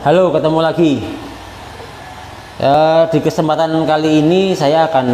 Halo, ketemu lagi. Di kesempatan kali ini saya akan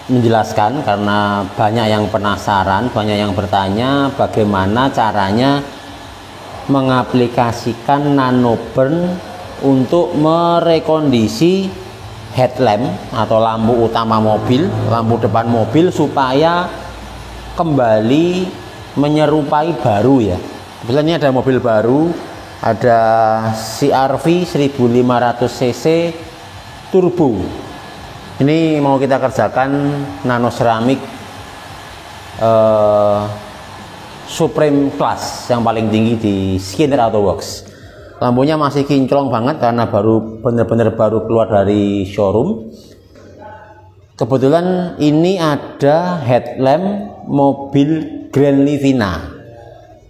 menjelaskan karena banyak yang penasaran, banyak yang bertanya bagaimana caranya mengaplikasikan nanoburn untuk merekondisi headlamp atau lampu utama mobil, lampu depan mobil supaya kembali menyerupai baru ya. Kebetulan ini ada mobil baru, ada CR-V 1500 cc turbo. Ini mau kita kerjakan nano ceramic Supreme Class yang paling tinggi di Skinner Auto Works. Lampunya masih kinclong banget karena benar-benar baru keluar dari showroom. Kebetulan ini ada headlamp mobil Grand Livina.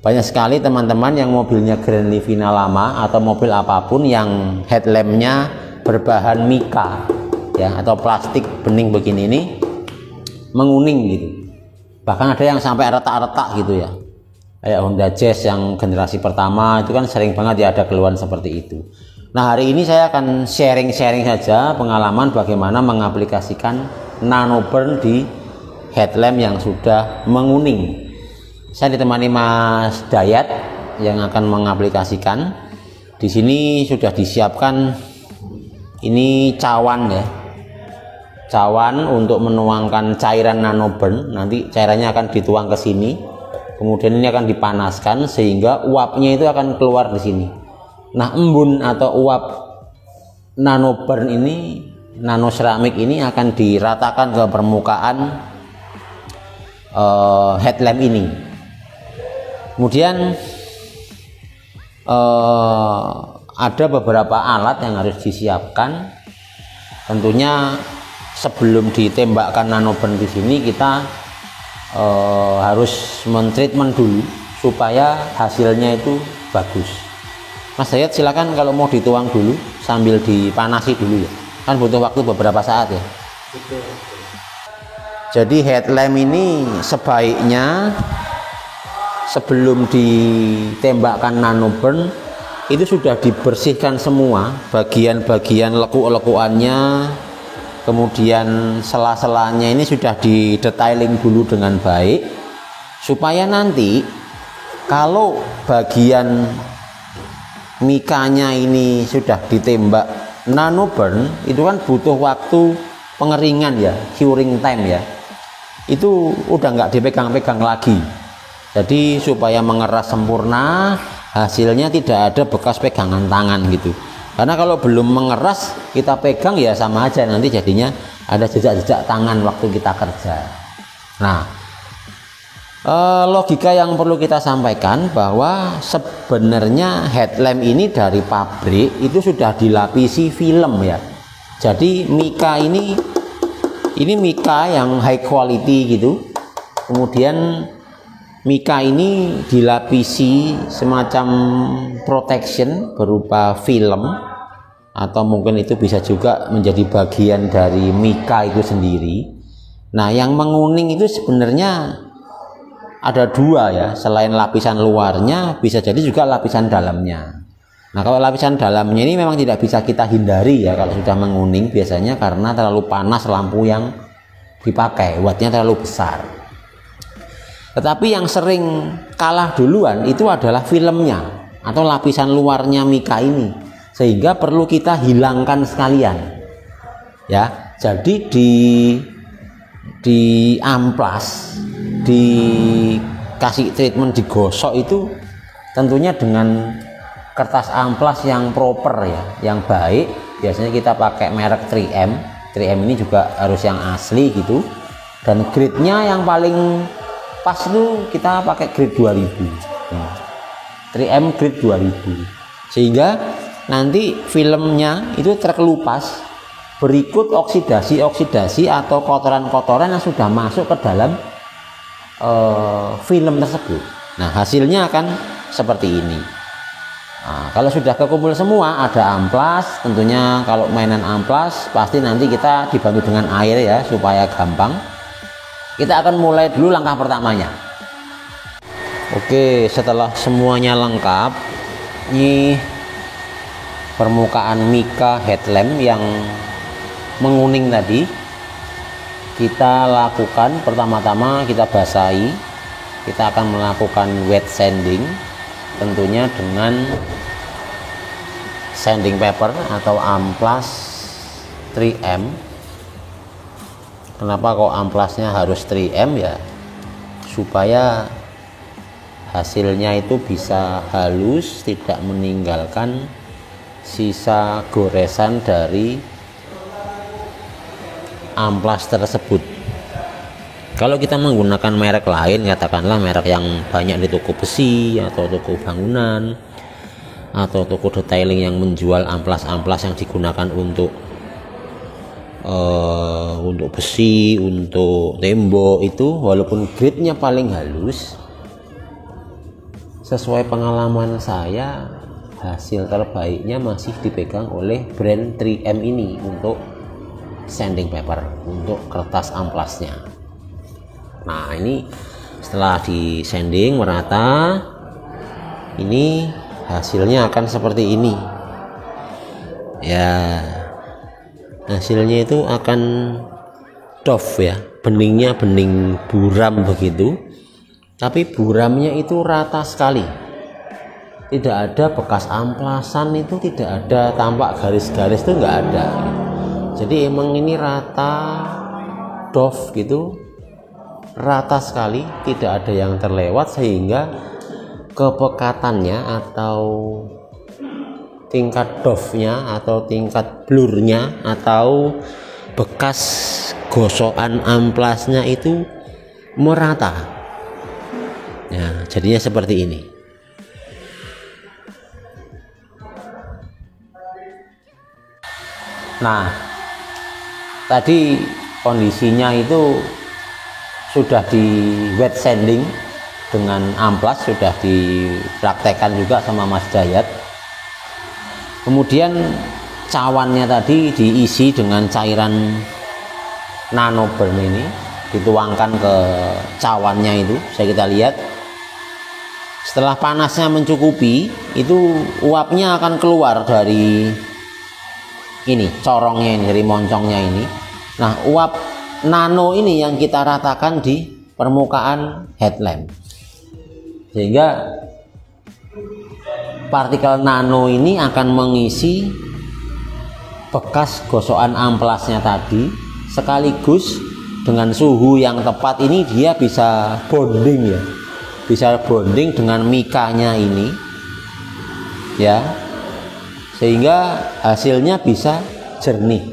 Banyak sekali teman-teman yang mobilnya Grand Livina lama atau mobil apapun yang headlampnya berbahan mika ya, atau plastik bening begini ini menguning gitu. Bahkan ada yang sampai retak-retak gitu ya, kayak Honda Jazz yang generasi pertama itu kan sering banget ya ada keluhan seperti itu. Nah, hari ini saya akan sharing-sharing saja pengalaman bagaimana mengaplikasikan nanoburn di headlamp yang sudah menguning. Saya ditemani Mas Dayat yang akan mengaplikasikan. Di sini sudah disiapkan ini cawan ya, cawan untuk menuangkan cairan nanoburn. Nanti cairannya akan dituang ke sini, kemudian ini akan dipanaskan sehingga uapnya itu akan keluar di sini. Nah, embun atau uap nanoburn ini, nano ceramic ini akan diratakan ke permukaan headlamp ini. Kemudian ada beberapa alat yang harus disiapkan. Tentunya sebelum ditembakkan nanoburn di sini kita harus mentreatment dulu supaya hasilnya itu bagus. Mas Dayat, silakan kalau mau dituang dulu sambil dipanasi dulu ya. Kan butuh waktu beberapa saat ya. Jadi headlamp ini sebaiknya sebelum ditembakkan nanoburn itu sudah dibersihkan semua bagian-bagian lekuk-lekuannya, kemudian sela-selanya ini sudah didetailing dulu dengan baik supaya nanti kalau bagian mikanya ini sudah ditembak nanoburn itu kan butuh waktu pengeringan ya, curing time ya, itu udah nggak dipegang-pegang lagi. Jadi supaya mengeras sempurna, hasilnya tidak ada bekas pegangan tangan gitu. Karena kalau belum mengeras kita pegang ya sama aja, nanti jadinya ada jejak-jejak tangan waktu kita kerja. Nah, logika yang perlu kita sampaikan bahwa sebenarnya headlamp ini dari pabrik itu sudah dilapisi film ya. Jadi mika ini mika yang high quality gitu. Kemudian mika ini dilapisi semacam protection berupa film, atau mungkin itu bisa juga menjadi bagian dari mika itu sendiri. Nah, yang menguning itu sebenarnya ada dua ya, selain lapisan luarnya bisa jadi juga lapisan dalamnya. Nah, kalau lapisan dalamnya ini memang tidak bisa kita hindari ya kalau sudah menguning, biasanya karena terlalu panas lampu yang dipakai, wattnya terlalu besar. Tetapi yang sering kalah duluan itu adalah filmnya atau lapisan luarnya mika ini, sehingga perlu kita hilangkan sekalian ya. Jadi di amplas, dikasih treatment, digosok itu tentunya dengan kertas amplas yang proper ya, yang baik. Biasanya kita pakai merek 3M. 3M ini juga harus yang asli gitu, dan grade-nya yang paling pas itu kita pakai grade 2000 ya. 3M grade 2000, sehingga nanti filmnya itu terkelupas berikut oksidasi atau kotoran-kotoran yang sudah masuk ke dalam film tersebut. Nah, hasilnya akan seperti ini. Nah, kalau sudah kekumpul semua, ada amplas. Tentunya kalau mainan amplas pasti nanti kita dibantu dengan air ya supaya gampang. Kita akan mulai dulu langkah pertamanya. Oke, setelah semuanya lengkap, ini permukaan mika headlamp yang menguning tadi, kita lakukan pertama-tama kita basahi. Kita akan melakukan wet sanding, tentunya dengan sanding paper atau amplas 3M. Kenapa kok amplasnya harus 3M ya? Supaya hasilnya itu bisa halus, tidak meninggalkan sisa goresan dari amplas tersebut. Kalau kita menggunakan merek lain, katakanlah merek yang banyak di toko besi atau toko bangunan atau toko detailing yang menjual amplas-amplas yang digunakan untuk besi, untuk tembok, itu walaupun grade-nya paling halus, sesuai pengalaman saya, hasil terbaiknya masih dipegang oleh brand 3M ini untuk sanding paper, untuk kertas amplasnya. Nah, ini setelah di sanding merata, ini hasilnya akan seperti ini ya. Hasilnya itu akan doff ya, beningnya bening buram begitu, tapi buramnya itu rata sekali, tidak ada bekas amplasan, itu tidak ada tampak garis-garis, itu nggak ada. Jadi emang ini rata, doff gitu, rata sekali, tidak ada yang terlewat, sehingga kepekatannya atau tingkat doff-nya atau tingkat blurnya atau bekas gosokan amplasnya itu merata. Ya, jadinya seperti ini. Nah, tadi kondisinya itu sudah di wet sanding dengan amplas, sudah dipraktekkan juga sama Mas Dayat. Kemudian cawannya tadi diisi dengan cairan nano burn ini, dituangkan ke cawannya itu. Kita lihat setelah panasnya mencukupi, itu uapnya akan keluar dari ini, corongnya ini, dari moncongnya ini. Nah, uap nano ini yang kita ratakan di permukaan headlamp, sehingga partikel nano ini akan mengisi bekas gosokan amplasnya tadi, sekaligus dengan suhu yang tepat ini dia bisa bonding ya, bisa bonding dengan mikanya ini ya, sehingga hasilnya bisa jernih.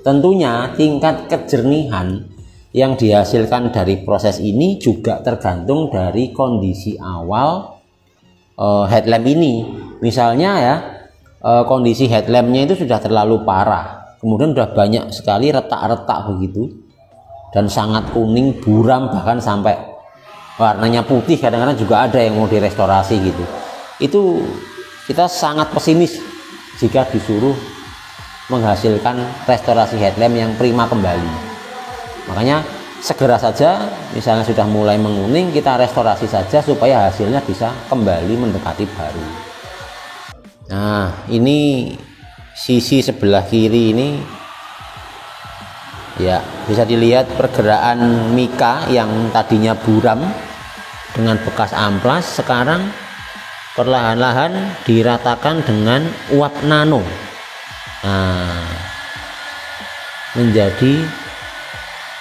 Tentunya tingkat kejernihan yang dihasilkan dari proses ini juga tergantung dari kondisi awal headlamp ini. Misalnya ya, kondisi headlampnya itu sudah terlalu parah, kemudian sudah banyak sekali retak-retak begitu, dan sangat kuning, buram, bahkan sampai warnanya putih, kadang-kadang juga ada yang mau direstorasi gitu. Itu kita sangat pesimis jika disuruh menghasilkan restorasi headlamp yang prima kembali. Makanya segera saja, misalnya sudah mulai menguning, kita restorasi saja supaya hasilnya bisa kembali mendekati baru. Nah, ini sisi sebelah kiri ini ya, bisa dilihat pergerakan mika yang tadinya buram dengan bekas amplas, sekarang perlahan-lahan diratakan dengan uap nano. Nah, menjadi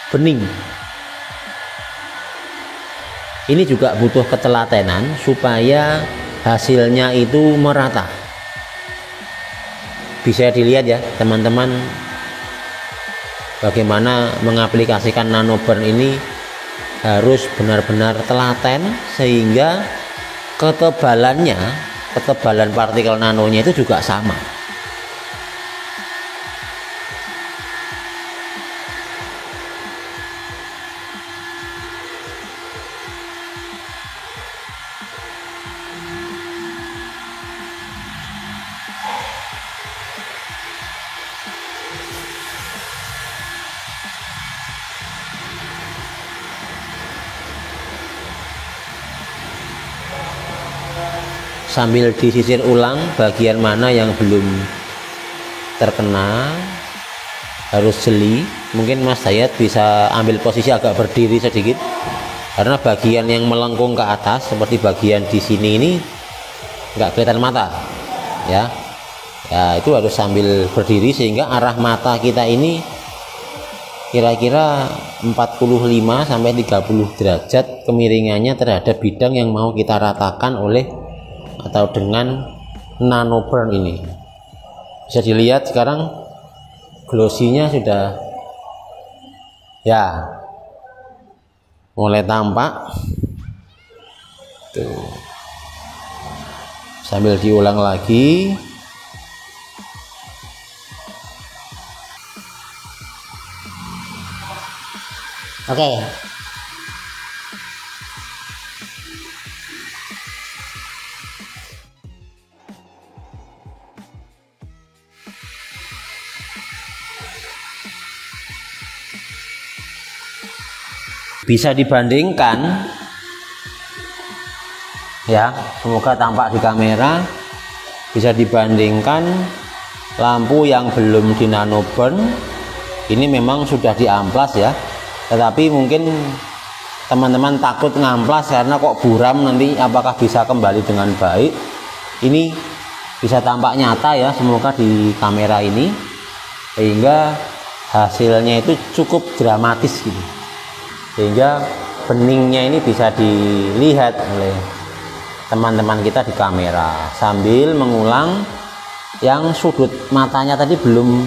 bening. Ini juga butuh ketelatenan supaya hasilnya itu merata. Bisa dilihat ya teman-teman, bagaimana mengaplikasikan nano burn ini harus benar-benar telaten, sehingga ketebalan partikel nanonya itu juga sama. sambil disisir ulang bagian mana yang belum terkena, harus jeli. Mungkin Mas Dayat bisa ambil posisi agak berdiri sedikit, karena bagian yang melengkung ke atas seperti bagian di sini ini nggak kelihatan mata ya. Ya, itu harus sambil berdiri sehingga arah mata kita ini kira-kira 45 sampai 30 derajat kemiringannya terhadap bidang yang mau kita ratakan oleh atau dengan nanoburn ini. Bisa dilihat sekarang glossy-nya sudah ya mulai tampak tuh. Sambil diulang lagi. Oke. Bisa dibandingkan ya, semoga tampak di kamera. Bisa dibandingkan lampu yang belum di nanoburn ini memang sudah diamplas ya, tetapi mungkin teman-teman takut ngamplas karena kok buram, nanti apakah bisa kembali dengan baik. Ini bisa tampak nyata ya, semoga di kamera ini, sehingga hasilnya itu cukup dramatis gitu, sehingga beningnya ini bisa dilihat oleh teman-teman kita di kamera sambil mengulang yang sudut matanya tadi belum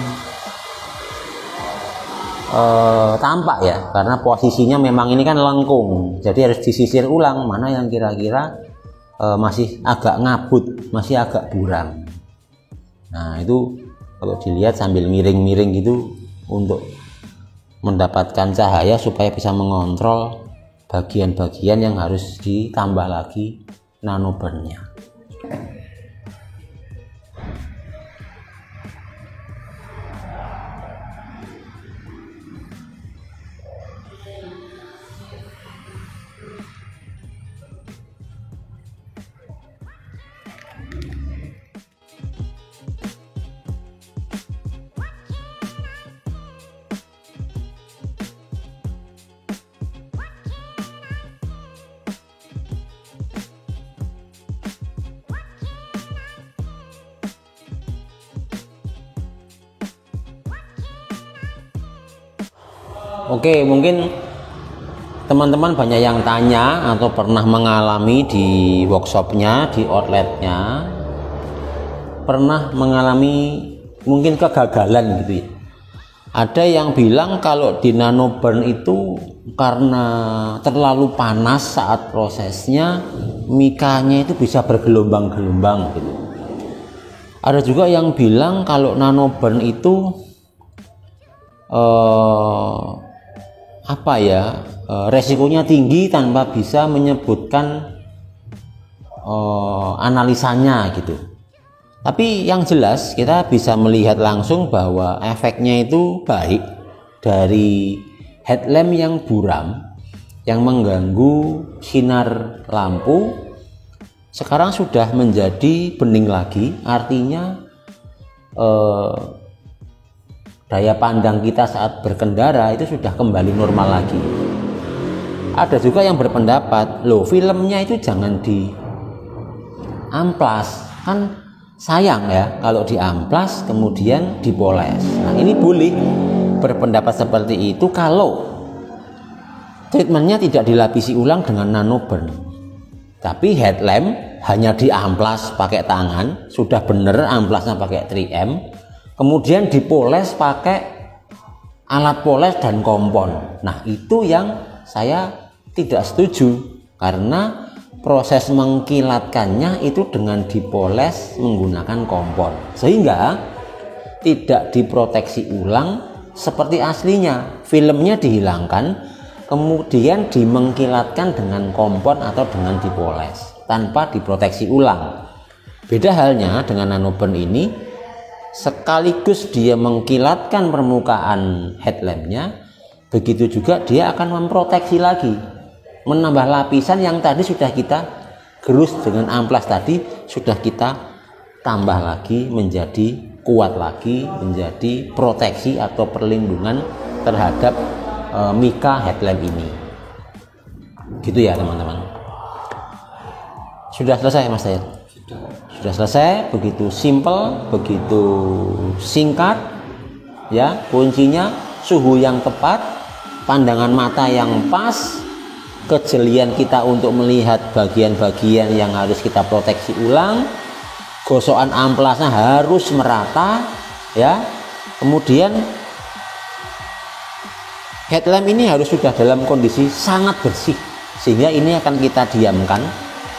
tampak ya, karena posisinya memang ini kan lengkung, jadi harus disisir ulang mana yang kira-kira masih agak ngabut, masih agak buram. Nah itu kalau dilihat sambil miring-miring gitu untuk mendapatkan cahaya supaya bisa mengontrol bagian-bagian yang harus ditambah lagi nanoburn-nya. Oke, mungkin teman-teman banyak yang tanya atau pernah mengalami di workshopnya, di outletnya, pernah mengalami mungkin kegagalan gitu ya. Ada yang bilang kalau di nanoburn itu karena terlalu panas saat prosesnya, mikanya itu bisa bergelombang-gelombang gitu. Ada juga yang bilang kalau nanoburn itu resikonya tinggi tanpa bisa menyebutkan analisanya gitu. Tapi yang jelas kita bisa melihat langsung bahwa efeknya itu baik dari headlamp yang buram, yang mengganggu sinar lampu, sekarang sudah menjadi bening lagi. Artinya daya pandang kita saat berkendara itu sudah kembali normal lagi. Ada juga yang berpendapat, loh filmnya itu jangan diamplas, kan sayang ya kalau diamplas kemudian dipoles. Nah ini boleh berpendapat seperti itu kalau treatmentnya tidak dilapisi ulang dengan nanoburn, tapi headlamp hanya diamplas pakai tangan, sudah bener amplasnya pakai 3M, kemudian dipoles pakai alat poles dan kompon. Nah itu yang saya tidak setuju, karena proses mengkilatkannya itu dengan dipoles menggunakan kompon, sehingga tidak diproteksi ulang seperti aslinya. Filmnya dihilangkan, kemudian dimengkilatkan dengan kompon atau dengan dipoles tanpa diproteksi ulang. Beda halnya dengan nanoburn ini, sekaligus dia mengkilatkan permukaan headlampnya, begitu juga dia akan memproteksi lagi, menambah lapisan yang tadi sudah kita gerus dengan amplas tadi sudah kita tambah lagi menjadi kuat lagi, menjadi proteksi atau perlindungan terhadap mica headlamp ini. Gitu ya teman-teman. Sudah selesai Mas Tahir? Sudah selesai, begitu simple, begitu singkat ya. Kuncinya suhu yang tepat, pandangan mata yang pas, kejelian kita untuk melihat bagian-bagian yang harus kita proteksi ulang, gosokan amplasnya harus merata ya. Kemudian headlamp ini harus sudah dalam kondisi sangat bersih, sehingga ini akan kita diamkan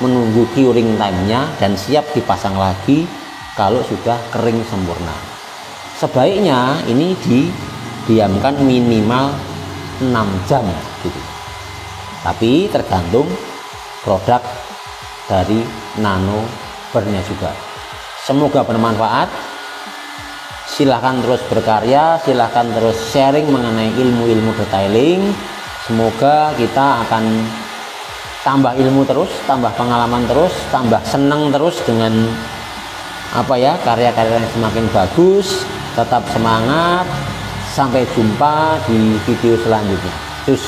menunggu curing time-nya dan siap dipasang lagi kalau sudah kering sempurna. Sebaiknya ini didiamkan minimal 6 jam gitu. Tapi tergantung produk dari Nano Burn-nya juga. Semoga bermanfaat. Silahkan terus berkarya, silahkan terus sharing mengenai ilmu-ilmu detailing. Semoga kita akan tambah ilmu terus, tambah pengalaman terus, tambah senang terus dengan karya-karya yang semakin bagus. Tetap semangat. Sampai jumpa di video selanjutnya. Terus